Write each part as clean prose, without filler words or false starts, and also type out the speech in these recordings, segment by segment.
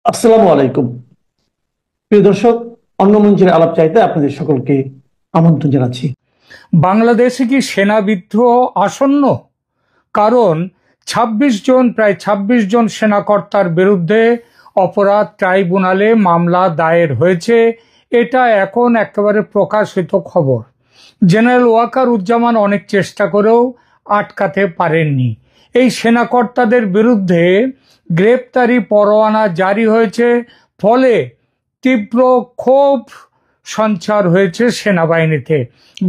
আসসালামু আলাইকুম। প্রিয় দর্শক, অন্য মঞ্চের আলাপ চাইতে আপনাদের সকলকে আমন্ত্রণ জানাচ্ছি। বাংলাদেশে কি সেনা বিদ্রোহ আসন্ন? কারণ প্রায় ২৬ জন সেনাকর্তার বিরুদ্ধে অপরাধ ট্রাইব্যুনালে মামলা দায়ের হয়েছে। এটা এখন একেবারে প্রকাশিত খবর। জেনারেল ওয়াকারুজ্জামান অনেক চেষ্টা করেও আটকাতে পারেননি। এই সেনাকর্তাদের বিরুদ্ধে গ্রেপ্তারি পরোয়ানা জারি হয়েছে, ফলে তীব্র ক্ষোভ সঞ্চার হয়েছে সেনাবাহিনীতে।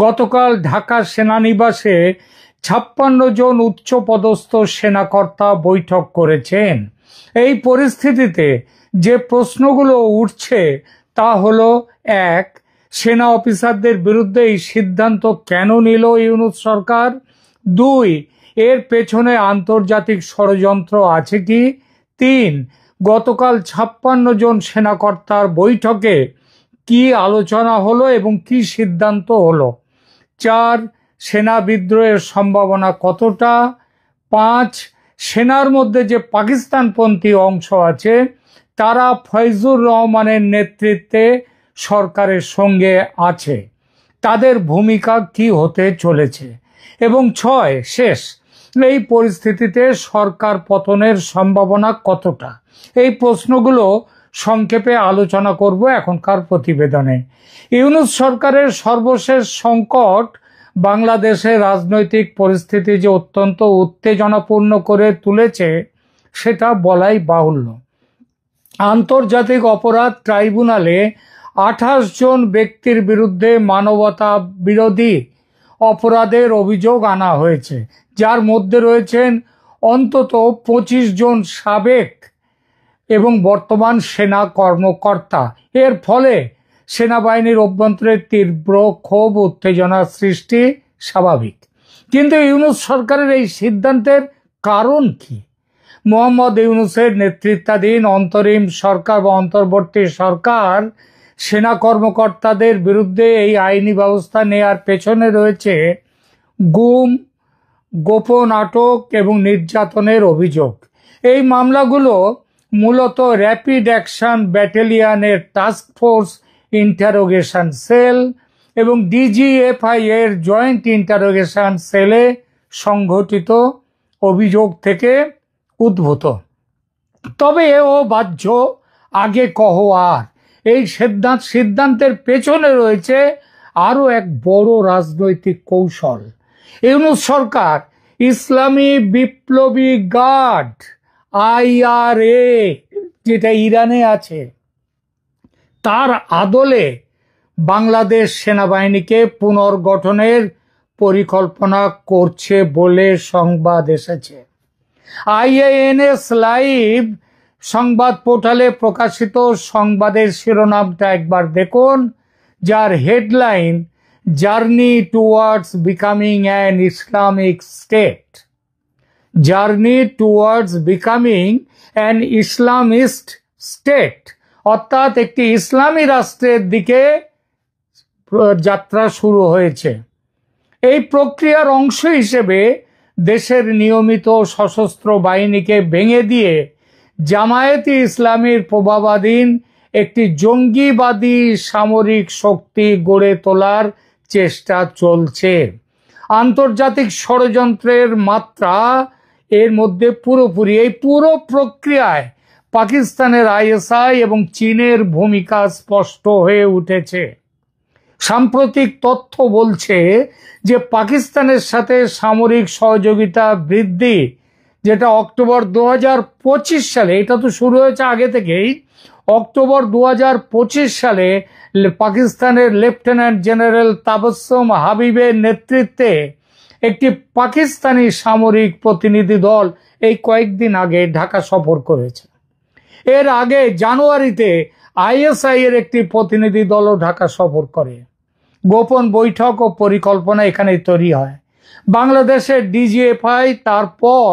গতকাল ঢাকা সেনানিবাসে ৫৬ জন উচ্চপদস্থ সেনাকর্তা বৈঠক করেছেন। এই পরিস্থিতিতে যে প্রশ্নগুলো উঠছে তা হলো, এক, সেনা অফিসারদের বিরুদ্ধে এই সিদ্ধান্ত কেন নিল ইউনূস সরকার? দুই, এর পেছনে আন্তর্জাতিক ষড়যন্ত্র আছে কি? তিন, গতকাল ৫৬ জন সেনাকর্তার বৈঠকে কি আলোচনা হলো এবং কি সিদ্ধান্ত হলো? চার, সেনা বিদ্রোহের সম্ভাবনা কতটা? পাঁচ, সেনার মধ্যে যে পাকিস্তানপন্থী অংশ আছে তারা ফয়জুর রহমানের নেতৃত্বে সরকারের সঙ্গে আছে, তাদের ভূমিকা কি হতে চলেছে? এবং ছয়, শেষ, এই পরিস্থিতিতে সরকার পতনের সম্ভাবনা কতটা? এই প্রশ্নগুলো সংক্ষেপে আলোচনা করব এখনকার প্রতিবেদনে। ইউনূস সরকারের সর্বশেষ সংকট বাংলাদেশের রাজনৈতিক পরিস্থিতি যে অত্যন্ত উত্তেজনাপূর্ণ করে তুলেছে সেটা বলাই বাহুল্য। আন্তর্জাতিক অপরাধ ট্রাইব্যুনালে ২৮ জন ব্যক্তির বিরুদ্ধে মানবতা বিরোধী অপরাধের অভিযোগ আনা হয়েছে, যার মধ্যে রয়েছেন অন্তত ২৫ জন সাবেক এবং বর্তমান সেনা কর্মকর্তা। এর ফলে সেনাবাহিনীর অভ্যন্তরে তীব্র ক্ষোভ উত্তেজনার সৃষ্টি স্বাভাবিক। কিন্তু ইউনূস সরকারের এই সিদ্ধান্তের কারণ কি? মোহাম্মদ ইউনূসের নেতৃত্বাধীন অন্তরিম সরকার বা অন্তর্বর্তী সরকার সেনা কর্মকর্তাদের বিরুদ্ধে এই আইনি ব্যবস্থা নেয়ার পেছনে রয়েছে গুম, গোপন আটক এবং নির্যাতনের অভিযোগ। এই মামলাগুলো মূলত র্যাপিড অ্যাকশন ব্যাটালিয়নের টাস্ক ফোর্স ইন্টারোগেশন সেল এবং ডিজিএফআই এর জয়েন্ট ইন্টারোগেশন সেলে সংঘটিত অভিযোগ থেকে উদ্ভূত। তবে এও বাহ্য, আগে কহ আর। এই সিদ্ধান্তের পেছনে রয়েছে আরো এক বড় রাজনৈতিক কৌশল। ইউনূস সরকার ইসলামী বিপ্লবী গার্ড IRA, যেটা ইরানে আছে, তার আদলে বাংলাদেশ সেনাবাহিনীকে পুনর্গঠনের পরিকল্পনা করছে বলে সংবাদ এসেছে। IANS লাইভ সংবাদ পোর্টালে প্রকাশিত সংবাদের শিরোনামটা একবার দেখুন, যার headline journey towards becoming an Islamic state. Journey towards becoming an Islamist state, অর্থাৎ একটি ইসলামী রাষ্ট্রের দিকে যাত্রা শুরু হয়েছে। এই প্রক্রিয়ার অংশ হিসেবে দেশের নিয়মিত সশস্ত্র বাহিনীকে ভেঙে দিয়ে জামায়াতে ইসলামীর প্রভাবাধীন একটি জঙ্গিবাদী সামরিক শক্তি গড়ে তোলার চেষ্টা চলছে। আন্তর্জাতিক ষড়যন্ত্রের মাত্রা এর মধ্যে পুরোপুরি। এই পুরো প্রক্রিয়ায় পাকিস্তানের ISI এবং চীনের ভূমিকা স্পষ্ট হয়ে উঠেছে। সাম্প্রতিক তথ্য বলছে যে পাকিস্তানের সাথে সামরিক সহযোগিতা বৃদ্ধি, যেটা অক্টোবর ২০২৫ সালে, এটা তো শুরু হয়েছে আগে থেকেই, অক্টোবর ২০২৫ সালে পাকিস্তানের লেফটেন্যান্ট জেনারেল তাবাসসুম হাবিবের নেতৃত্বে একটি পাকিস্তানি সামরিক প্রতিনিধি দল এই কয়েকদিন আগে ঢাকা সফর করেছে। এর আগে জানুয়ারিতে ISI এর একটি প্রতিনিধি দলও ঢাকা সফর করে। গোপন বৈঠক ও পরিকল্পনা এখানে তৈরি হয়। বাংলাদেশের DGFI তারপর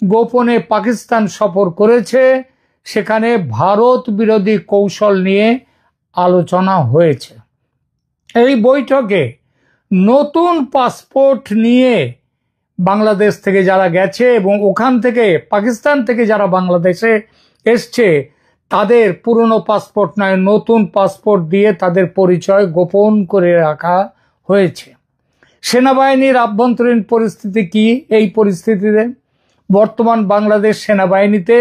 গোপনে পাকিস্তান সফর করেছে, সেখানে ভারত বিরোধী কৌশল নিয়ে আলোচনা হয়েছে। এই বৈঠকে নতুন পাসপোর্ট নিয়ে বাংলাদেশ থেকে যারা গেছে এবং ওখান থেকে পাকিস্তান থেকে যারা বাংলাদেশে এসছে তাদের পুরনো পাসপোর্ট নয়, নতুন পাসপোর্ট দিয়ে তাদের পরিচয় গোপন করে রাখা হয়েছে। সেনাবাহিনীর আভ্যন্তরীণ পরিস্থিতি কি? এই পরিস্থিতিতে বর্তমান বাংলাদেশ সেনাবাহিনীতে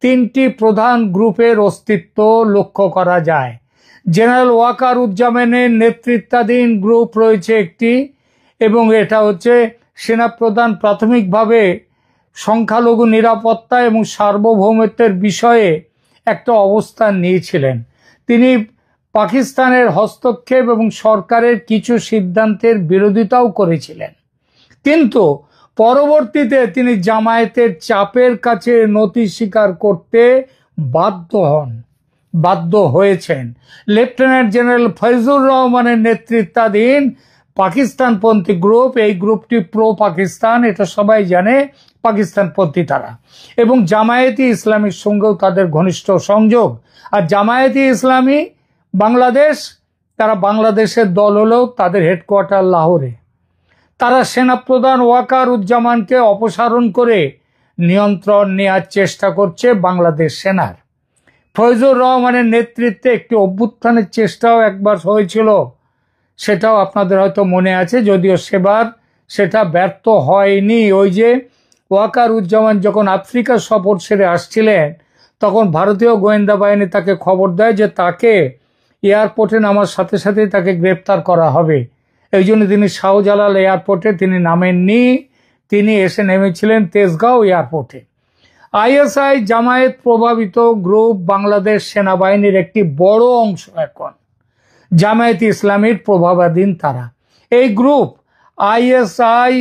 তিনটি প্রধান গ্রুপের অস্তিত্ব লক্ষ্য করা যায়। জেনারেল ওয়াকারুজ্জামানের নেতৃত্বাধীন গ্রুপ রয়েছে একটি, এবং এটা হচ্ছে সেনাপ্রধান প্রাথমিকভাবে সংখ্যালঘু নিরাপত্তা এবং সার্বভৌমত্বের বিষয়ে একটা অবস্থান নিয়েছিলেন। তিনি পাকিস্তানের হস্তক্ষেপ এবং সরকারের কিছু সিদ্ধান্তের বিরোধিতাও করেছিলেন, কিন্তু পরবর্তীতে তিনি জামায়াতের চাপের কাছে নতি স্বীকার করতে বাধ্য হয়েছেন। লেফটেন্যান্ট জেনারেল ফয়জুর রহমানের নেতৃত্বাধীন পাকিস্তানপন্থী গ্রুপ, এই গ্রুপটি প্রো পাকিস্তান, এটা সবাই জানে, পাকিস্তানপন্থী তারা, এবং জামায়াতি ইসলামীর সঙ্গেও তাদের ঘনিষ্ঠ সংযোগ। আর জামায়াতি ইসলামী বাংলাদেশ, তারা বাংলাদেশের দল হলেও তাদের হেডকোয়ার্টার লাহোরে। তারা সেনাপ্রধান ওয়াকারুজ্জামানকে অপসারণ করে নিয়ন্ত্রণ নেওয়ার চেষ্টা করছে বাংলাদেশ সেনার। ফয়জুর রহমানের নেতৃত্বে একটি অভ্যুত্থানের চেষ্টাও একবার হয়েছিল, সেটাও আপনাদের হয়তো মনে আছে, যদিও সেটা ব্যর্থ হয়নি। ওই যে ওয়াকারুজ্জামান যখন আফ্রিকা সফর সেরে আসছিলেন, তখন ভারতীয় গোয়েন্দা বাহিনী তাকে খবর দেয় যে তাকে এয়ারপোর্টে নামার সাথে সাথে তাকে গ্রেপ্তার করা হবে। এই জন্য তিনি শাহজালাল এয়ারপোর্টে তিনি নামেননি, তিনি এসে নেমেছিলেন তেজগাঁও এয়ারপোর্টে। আইএসআই জামায়াত প্রভাবিত গ্রুপ বাংলাদেশ সেনাবাহিনীর একটি বড় অংশ এখন জামায়াত ইসলামীর প্রভাবাধীন তারা। এই গ্রুপ আইএসআই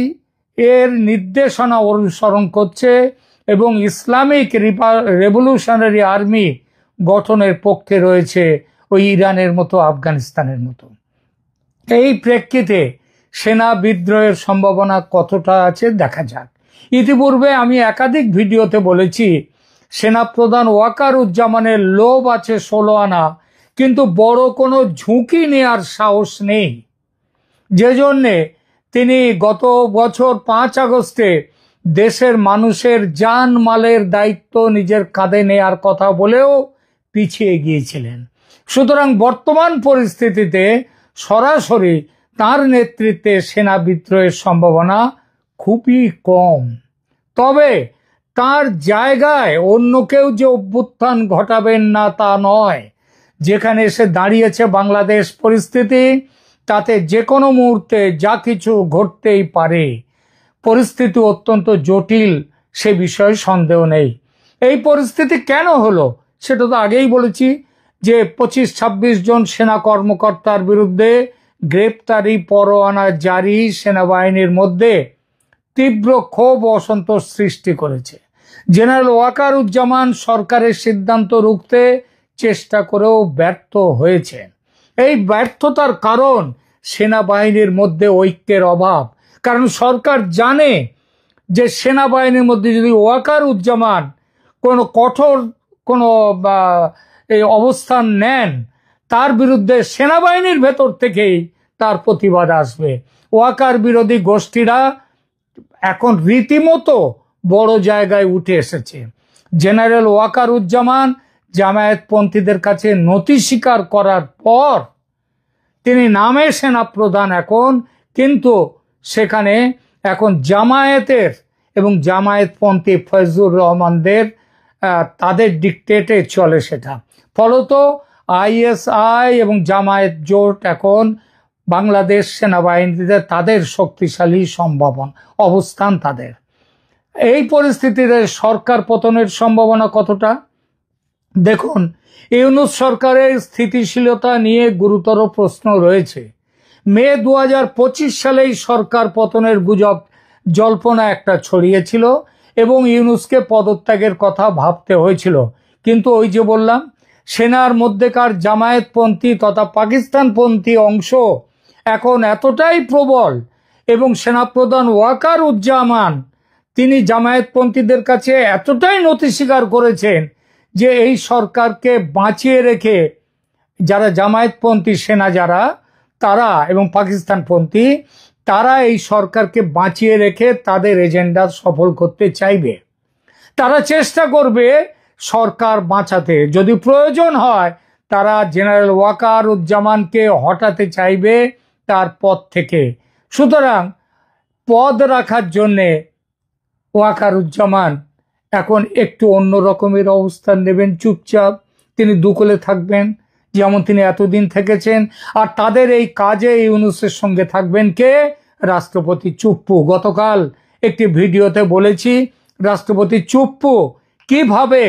এর নির্দেশনা অনুসরণ করছে এবং ইসলামিক রেভলিউশনারি আর্মি গঠনের পক্ষে রয়েছে, ওই ইরানের মতো, আফগানিস্তানের মতো। এই প্রেক্ষিতে সেনা বিদ্রোহের সম্ভাবনা কতটা আছে দেখা যাক। ইতিপূর্বে আমি একাধিক ভিডিওতে বলেছি, সেনাপ্রধান ওয়াকারুজ্জামানের লোভ আছে 16 আনা, কিন্তু বড় কোনো ঝুঁকি নেওয়ার সাহস নেই, যে জন্যে তিনি গত বছর 5 আগস্টে দেশের মানুষের জান মালের দায়িত্ব নিজের কাঁধে নেয়ার কথা বলেও পিছিয়ে গিয়েছিলেন। সুতরাং বর্তমান পরিস্থিতিতে সরাসরি তার নেতৃত্বে সেনা বিদ্রোহের সম্ভাবনা খুবই কম। তবে তার জায়গায় অন্য কেউ যে অভ্যুত্থান ঘটাবেন না তা নয়। যেখানে এসে দাঁড়িয়েছে বাংলাদেশ পরিস্থিতি, তাতে যে কোনো মুহূর্তে যা কিছু ঘটতেই পারে। পরিস্থিতি অত্যন্ত জটিল, সে বিষয়ে সন্দেহ নেই। এই পরিস্থিতি কেন হলো সেটা তো আগেই বলেছি, যে 25-26 জন সেনা কর্মকর্তার বিরুদ্ধে গ্রেপ্তারি পরোয়ানা জারি সেনাবাহিনীর মধ্যে তীব্র ক্ষোভ ও অসন্তোষ সৃষ্টি করেছে। জেনারেল ওয়াকারুজ্জামান সরকারের সিদ্ধান্ত রুখতে চেষ্টা করেও ব্যর্থ হয়েছে। এই ব্যর্থতার কারণ সেনাবাহিনীর মধ্যে ঐক্যের অভাব। কারণ সরকার জানে যে সেনাবাহিনীর মধ্যে যদি ওয়াকারুজ্জামান কোনো কঠোর কোনো এই অবস্থান নেন, তার বিরুদ্ধে সেনাবাহিনীর ভেতর থেকেই তার প্রতিবাদ আসবে। ওয়াকার বিরোধী গোষ্ঠীরা এখন রীতিমতো বড় জায়গায় উঠে এসেছে। জেনারেল ওয়াকারুজ্জামান জামায়াতপন্থীদের কাছে নতি স্বীকার করার পর তিনি নামে সেনাপ্রধান এখন, কিন্তু সেখানে এখন জামায়াতের এবং জামায়াতপন্থী ফয়জুর রহমানদের তাদের ডিকটেটে চলে সেটা। ফলত আইএসআই এবং জামায়াত জোট এখন বাংলাদেশ সেনাবাহিনীতে তাদের শক্তিশালী অবস্থান তাদের। এই পরিস্থিতিতে সরকার পতনের সম্ভাবনা কতটা? দেখুন, ইউনূস সরকারের স্থিতিশীলতা নিয়ে গুরুতর প্রশ্ন রয়েছে। মে 2025 সালেই সরকার পতনের গুজব জল্পনা একটা ছড়িয়েছিল এবং ইউনূসকে পদত্যাগের কথা ভাবতে হয়েছিল। কিন্তু ওই যে বললাম, সেনার মধ্যেকার জামায়াতপন্থী তথা পাকিস্তানপন্থী অংশ এখন এতটাই প্রবল এবং সেনাপ্রধান ওয়াকারুজ্জামান তিনি জামায়াতপন্থীদের কাছে এতটাই নতি স্বীকার করেছেন যে এই সরকারকে বাঁচিয়ে রেখে যারা জামায়াতপন্থী সেনা যারা তারা এবং পাকিস্তানপন্থী তারা এই সরকারকে বাঁচিয়ে রেখে তাদের এজেন্ডা সফল করতে চাইবে। তারা চেষ্টা করবে সরকার বাঁচাতে যদি প্রয়োজন হয় তারা জেনারেল ওয়াকারুজ্জামানকে হটাতে চাইবে তার পদ থেকে। সুতরাং পদ রাখার জন্যে ওয়াকারুজ্জামান এখন একটু অন্য রকমের অবস্থান নেবেন, চুপচাপ তিনি দুকলে থাকবেন যেমন তিনি এতদিন থেকেছেন। আর তাদের এই কাজে ইউনূসের সঙ্গে থাকবেন কে? রাষ্ট্রপতি চুপ্পু। গতকাল একটি ভিডিওতে বলেছি রাষ্ট্রপতি চুপ্পু কিভাবে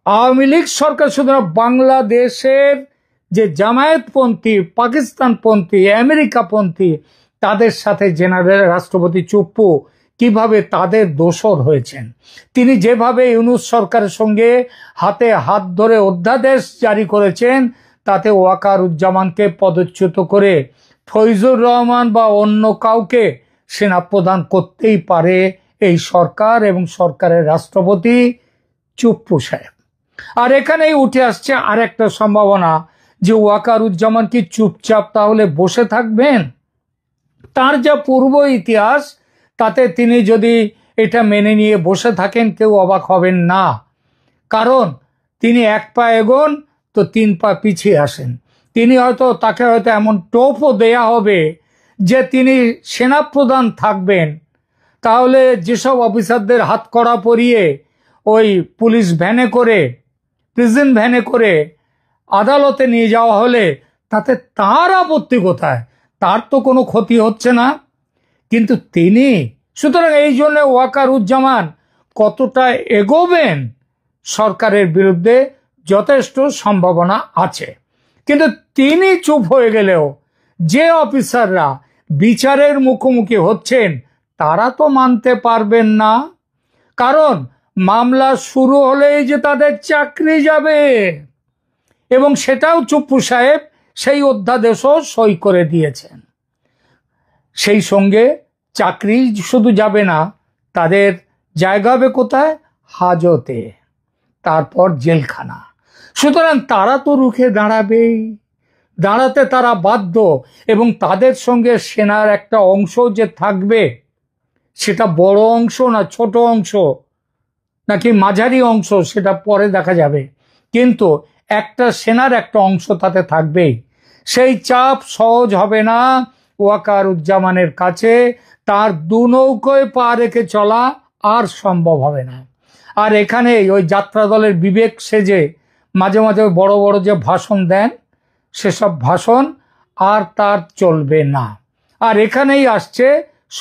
আওয়ামী লীগ সরকার, সুতরাং বাংলাদেশের যে জামায়াতপন্থী, পাকিস্তানপন্থী, আমেরিকাপন্থী তাদের সাথে জেনারেল রাষ্ট্রপতি চুপ্পু কিভাবে তাদের দোসর হয়েছেন। তিনি যেভাবে ইউনূস সরকারের সঙ্গে হাতে হাত ধরে অধ্যাদেশ জারি করেছেন তাতে ওয়াকারুজ্জামানকে পদচ্যুত করে ফৈজুর রহমান বা অন্য কাউকে সেনাপ্রধান করতেই পারে এই সরকার এবং সরকারের রাষ্ট্রপতি চুপ্পু সাহেব। আর এখানেই উঠে আসছে আর একটা সম্ভাবনা যে ওয়াকারুজ্জামান কি চুপচাপ তাহলে বসে থাকবেন? তার যা পূর্ব ইতিহাস তাতে তিনি যদি এটা মেনে নিয়ে বসে থাকেন কেউ অবাক হবেন না, কারণ তিনি এক পা এগোন তো 3 পা পিছিয়ে আসেন। তাকে হয়তো এমন টোপও দেয়া হবে যে তিনি সেনাপ্রধান থাকবেন, তাহলে যেসব অফিসারদের হাতকড়া পরিয়ে ওই পুলিশ ভ্যানে করে, প্রিজন ভ্যানে করে আদালতে নিয়ে যাওয়া হলে তাতে তার আপত্তি কোথায়? তার তো কোনো ক্ষতি হচ্ছে না, কিন্তু তিনি। সুতরাং এই জন্য ওয়াকারুজ্জামান কতটা এগোবেন সরকারের বিরুদ্ধে যথেষ্ট সম্ভাবনা আছে। কিন্তু তিনি চুপ হয়ে গেলেও যে অফিসাররা বিচারের মুখোমুখি হচ্ছেন তারা তো মানতে পারবেন না, কারণ মামলা শুরু হলেই যে তাদের চাকরি যাবে, এবং সেটাও চুপ্পু সাহেব সেই অধ্যাদেশও সই করে দিয়েছেন। সেই সঙ্গে চাকরি শুধু যাবে না, তাদের জায়গা হবে কোথায়? হাজতে, তারপর জেলখানা। সুতরাং তারা তো রুখে দাঁড়াবেই, দাঁড়াতে তারা বাধ্য। এবং তাদের সঙ্গে সেনার একটা অংশ যে থাকবে, সেটা বড় অংশ না ছোট অংশ নাকি মাঝারি অংশ সেটা পরে দেখা যাবে, কিন্তু একটা সেনার একটা অংশ তাতে থাকবেই। সেই চাপ সহজ হবে না ওয়াকারুজ্জামানের কাছে, তার দু নৌকোয় পা রেখে চলা আর সম্ভব হবে না। আর এখানে ওই যাত্রা দলের বিবেক সেজে মাঝে মাঝে বড় বড় যে ভাষণ দেন, সেসব ভাষণ আর তার চলবে না। আর এখানেই আসছে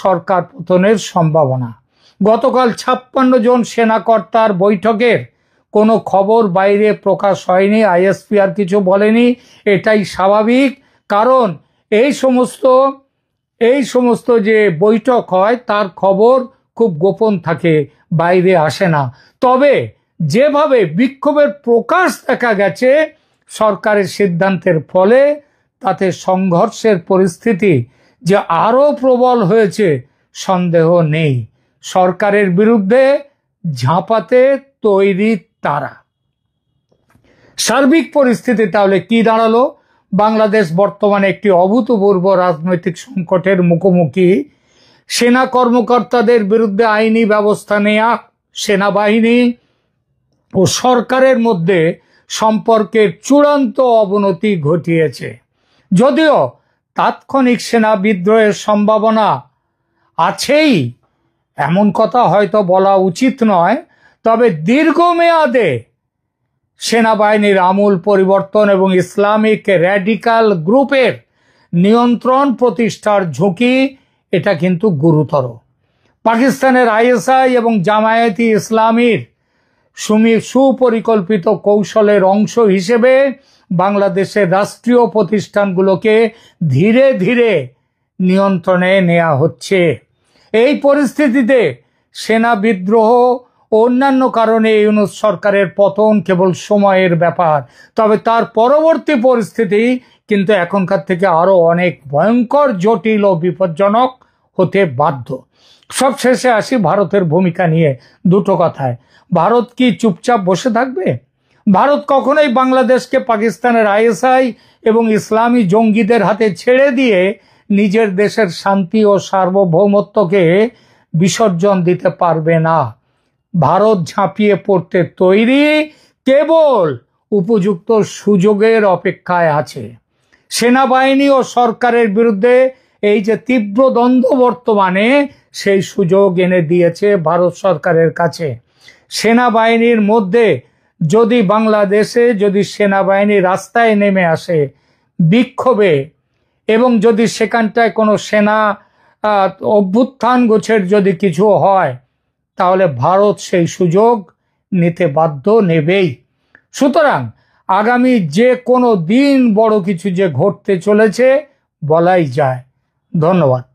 সরকার পতনের সম্ভাবনা। গতকাল 56 জন সেনাকর্তার বৈঠকের কোনো খবর বাইরে প্রকাশ হয়নি, আইএসপি আর কিছু বলেনি, এটাই স্বাভাবিক, কারণ এই সমস্ত যে বৈঠক হয় তার খবর খুব গোপন থাকে, বাইরে আসে না। তবে যেভাবে বিক্ষোভের প্রকাশ দেখা গেছে সরকারের সিদ্ধান্তের ফলে, তাতে সংঘর্ষের পরিস্থিতি যে আরো প্রবল হয়েছে সন্দেহ নেই। সরকারের বিরুদ্ধে ঝাঁপাতে তৈরি তারা। সার্বিক পরিস্থিতি তাহলে কি দাঁড়ালো? বাংলাদেশ বর্তমানে একটি অভূতপূর্ব রাজনৈতিক সংকটের মুখোমুখি। সেনা কর্মকর্তাদের বিরুদ্ধে আইনি ব্যবস্থা নেওয়া, সেনাবাহিনী ও সরকারের মধ্যে সম্পর্কের চূড়ান্ত অবনতি ঘটিয়েছে। যদিও তাৎক্ষণিক সেনা বিদ্রোহের সম্ভাবনা আছেই, এমন কথা হয়তো বলা উচিত নয়, তবে দীর্ঘমেয়াদে সেনাবাহিনীর আমূল পরিবর্তন এবং ইসলামিক র্যাডিক্যাল গ্রুপের নিয়ন্ত্রণ প্রতিষ্ঠার ঝুঁকি এটা কিন্তু গুরুতর। পাকিস্তানের আইএসআই এবং জামায়াতে ইসলামীর সুপরিকল্পিত কৌশলের অংশ হিসেবে বাংলাদেশের রাষ্ট্রীয় প্রতিষ্ঠানগুলোকে ধীরে ধীরে নিয়ন্ত্রণে নেওয়া হচ্ছে। এই পরিস্থিতিতে সেনা বিদ্রোহ অন্যান্য কারণে ইউনূস সরকারের পতন কেবল সময়ের ব্যাপার, তবে তার পরবর্তী পরিস্থিতি কিন্তু এখনকার থেকে আরো অনেক ভয়ঙ্কর, জটিল ও বিপজ্জনক হতে বাধ্য। সবশেষে আসি ভারতের ভূমিকা নিয়ে দুটো কথায়। ভারত কি চুপচাপ বসে থাকবে? ভারত কখনোই বাংলাদেশকে পাকিস্তানের আইএসআই এবং ইসলামী জঙ্গিদের হাতে ছেড়ে দিয়ে নিজের দেশের শান্তি ও সার্বভৌমত্বকে বিসর্জন দিতে পারবে না। ভারত ঝাঁপিয়ে পড়তে তৈরি, কেবল উপযুক্ত সুযোগের অপেক্ষায় আছে। সেনাবাহিনী ও সরকারের বিরুদ্ধে এই যে তীব্র দ্বন্দ্ব বর্তমানে, সেই সুযোগ এনে দিয়েছে ভারত সরকারের কাছে। সেনাবাহিনীর মধ্যে যদি বাংলাদেশে যদি সেনাবাহিনী রাস্তায় নেমে আসে বিক্ষোভে, এবং যদি সেখানটায় কোনো সেনা অভ্যুত্থান গোছের যদি কিছু হয়, তাহলে ভারত সেই সুযোগ নিতে বাধ্য, নেবেই। সুতরাং আগামী যে কোনো দিন বড় কিছু যে ঘটতে চলেছে বলাই যায়। ধন্যবাদ।